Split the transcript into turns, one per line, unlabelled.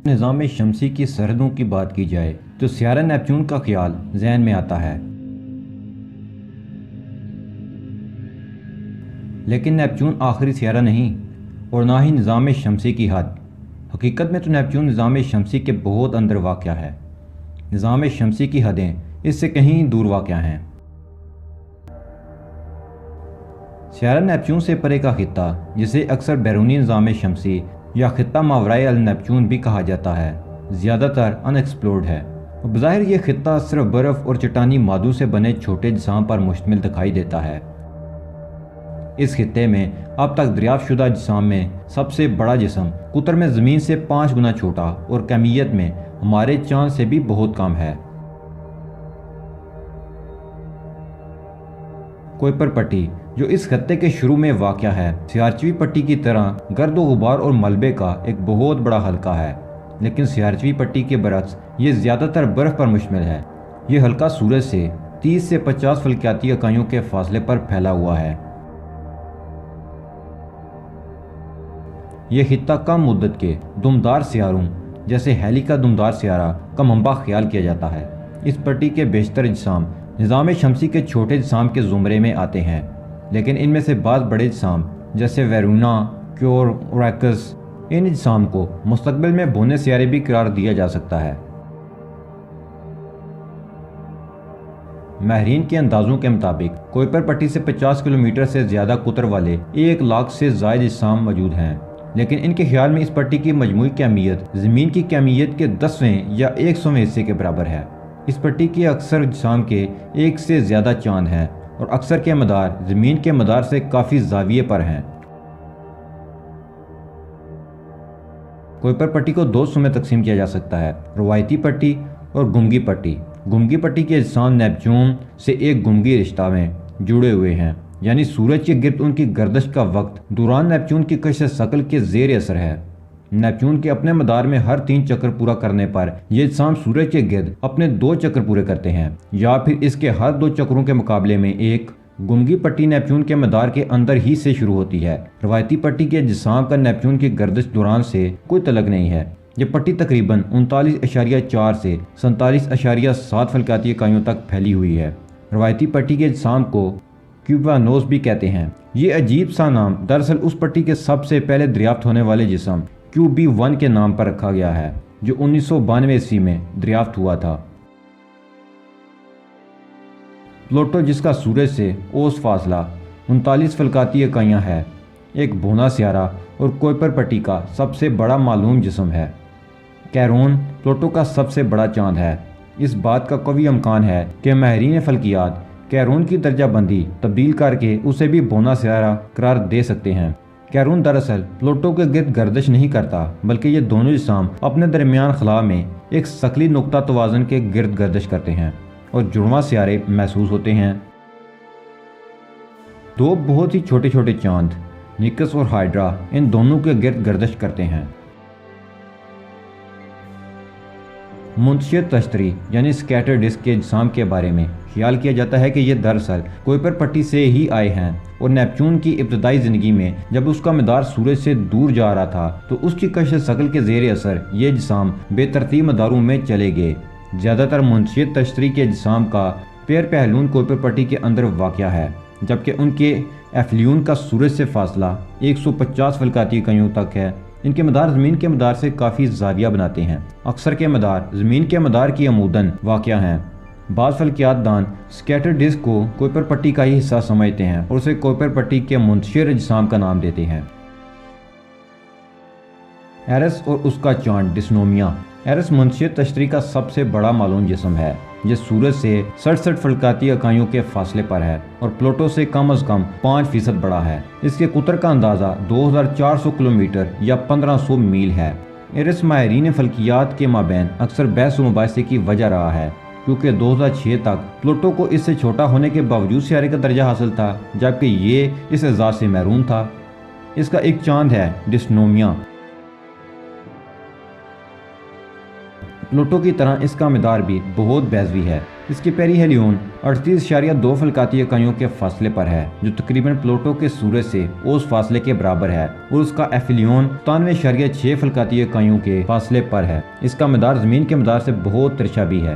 نظام شمسی کی سرحدوں کی بات کی جائے تو سیارہ نیپچون کا خیال ذہن میں آتا ہے، لیکن نیپچون آخری سیارہ نہیں اور نہ ہی نظام شمسی کی حد۔ حقیقت میں تو نیپچون نظام شمسی کے بہت اندر واقع ہے۔ نظام شمسی کی حدیں اس سے کہیں دور واقع ہیں۔ سیارہ نیپچون سے پرے کا خطہ، جسے اکثر بیرونی نظام شمسی یا خطہ ماورائے النیپچون بھی کہا جاتا ہے، زیادہ تر ان ایکسپلورڈ ہے۔ بظاہر یہ خطہ صرف برف اور چٹانی مادوں سے بنے چھوٹے اجسام پر مشتمل دکھائی دیتا ہے۔ اس خطے میں اب تک دریافت شدہ اجسام میں سب سے بڑا جسم قطر میں زمین سے 5 گنا چھوٹا اور کمیت میں ہمارے چاند سے بھی بہت کم ہے۔ کوئپر پٹی، جو اس خطے کے شروع میں واقع ہے، سیارچوی پٹی کی طرح گرد و غبار اور ملبے کا ایک بہت بڑا حلقہ ہے، لیکن سیارچوی پٹی کے برعکس یہ زیادہ تر برف پر مشتمل ہے۔ یہ حلقہ سورج سے 30 سے 50 فلکیاتی اکائیوں کے فاصلے پر پھیلا ہوا ہے۔ یہ خطہ کم مدت کے دمدار سیاروں جیسے ہیلی کا دمدار سیارہ کا منبع خیال کیا جاتا ہے۔ اس پٹی کے بیشتر اجسام نظام شمسی کے چھوٹے اجسام کے زمرے میں آتے ہیں، لیکن ان میں سے بعض بڑے اجسام جیسے ویرونا، کیور، اوریکس، ان اجسام کو مستقبل میں بونے سیارے بھی قرار دیا جا سکتا ہے۔ ماہرین کے اندازوں کے مطابق کوئپر پٹی سے 50 کلومیٹر سے زیادہ قطر والے 1 لاکھ سے زائد اجسام موجود ہیں، لیکن ان کے خیال میں اس پٹی کی مجموعی کمیت زمین کی کمیت کے 10ویں یا 100ویں حصے کے برابر ہے۔ اس پٹی کے اکثر اجسام کے ایک سے زیادہ چاند ہیں اور اکثر کے مدار زمین کے مدار سے کافی زاویے پر ہیں۔ کوئپر پٹی کو 2 حصوں میں تقسیم کیا جا سکتا ہے: روایتی پٹی اور گمگی پٹی۔ گمگی پٹی کے اجسام نیپچون سے ایک گمگی رشتہ میں جڑے ہوئے ہیں، یعنی سورج کے گرد ان کی گردش کا وقت دوران نیپچون کی کشش ثقل کے زیر اثر ہے۔ نیپچون کے اپنے مدار میں ہر 3 چکر پورا کرنے پر یہ اجسام سورج کے گرد اپنے 2 چکر پورے کرتے ہیں، یا پھر اس کے ہر 2 چکروں کے مقابلے میں ایک۔ گمگی پٹی نیپچون کے مدار کے اندر ہی سے شروع ہوتی ہے۔ روایتی پٹی کے اجسام کا نیپچون کی گردش دوران سے کوئی تعلق نہیں ہے۔ یہ پٹی تقریباً 39.4 سے 47.7 فلکیاتی اکائیوں تک پھیلی ہوئی ہے۔ روایتی پٹی کے اجسام کو کیوبانوس بھی کہتے ہیں۔ یہ عجیب سا نام دراصل اس پٹی کے سب سے پہلے دریافت ہونے والے جسم QB1 کے نام پر رکھا گیا ہے، جو 1992 عیسوی میں دریافت ہوا تھا۔ پلوٹو، جس کا سورج سے اوسط فاصلہ 39 فلکیاتی اکائیاں ہے، ایک بونا سیارہ اور کوئپر پٹی کا سب سے بڑا معلوم جسم ہے۔ کیرون پلوٹو کا سب سے بڑا چاند ہے۔ اس بات کا قوی امکان ہے کہ ماہرین فلکیات کیرون کی درجہ بندی تبدیل کر کے اسے بھی بونا سیارہ قرار دے سکتے ہیں۔ کیرون دراصل پلوٹو کے گرد گردش نہیں کرتا، بلکہ یہ دونوں اجسام اپنے درمیان خلا میں ایک ثقلی نقطہ توازن کے گرد گردش کرتے ہیں اور جڑواں سیارے محسوس ہوتے ہیں۔ 2 بہت ہی چھوٹے چھوٹے چاند، نیکس اور ہائیڈرا، ان دونوں کے گرد گردش کرتے ہیں۔ منتشر تشتری یعنی سکیٹر ڈسک کے اجسام کے بارے میں خیال کیا جاتا ہے کہ یہ دراصل کوئپر پٹی سے ہی آئے ہیں اور نیپچون کی ابتدائی زندگی میں جب اس کا مدار سورج سے دور جا رہا تھا تو اس کی کشش ثقل کے زیر اثر یہ اجسام بے ترتیب مداروں میں چلے گئے۔ زیادہ تر منتشر تشتری کے اجسام کا پیر پہلون کوئپر پٹی کے اندر واقع ہے، جبکہ ان کے ایفلیون کا سورج سے فاصلہ 150 فلکیاتی اکائیوں تک ہے۔ ان کے مدار زمین کے مدار سے کافی زاویہ بناتے ہیں۔ اکثر کے مدار زمین کے مدار کی عموداً واقع ہیں۔ بعض فلکیات دان سکیٹر ڈسک کو کوئپر پٹی کا ہی حصہ سمجھتے ہیں اور اسے کوئپر پٹی کے منتشر اجسام کا نام دیتے ہیں۔ ایرس اور اس کا چاند ڈسنومیا۔ ایرس منتشر تشتری کا سب سے بڑا معلوم جسم ہے۔ یہ سورج سے 67 فلکیاتی اکائیوں کے فاصلے پر ہے اور پلوٹو سے کم از کم 5% بڑا ہے۔ اس کے قطر کا اندازہ 2400 کلومیٹر یا 1500 میل ہے۔ ایرس ماہرین فلکیات کے مابین اکثر بحث و مباحثے کی وجہ رہا ہے، کیونکہ 2006 تک پلوٹو کو اس سے چھوٹا ہونے کے باوجود سیارے کا درجہ حاصل تھا، جبکہ یہ اس اعزاز سے محروم تھا۔ اس کا ایک چاند ہے ڈسنومیا۔ پلوٹو کی طرح اس کا مدار بھی بہت بیضوی ہے۔ اس کی پیری ہیلیون 38.2 فلکاتی اکائیوں کے فاصلے پر ہے، جو تقریباً پلوٹو کے سورج سے اوس فاصلے کے برابر ہے، اور اس کا ایفیلیون 97.6 فلکاتی اکائیوں کے فاصلے پر ہے۔ اس کا مدار زمین کے مدار سے بہت ترچھا بھی ہے۔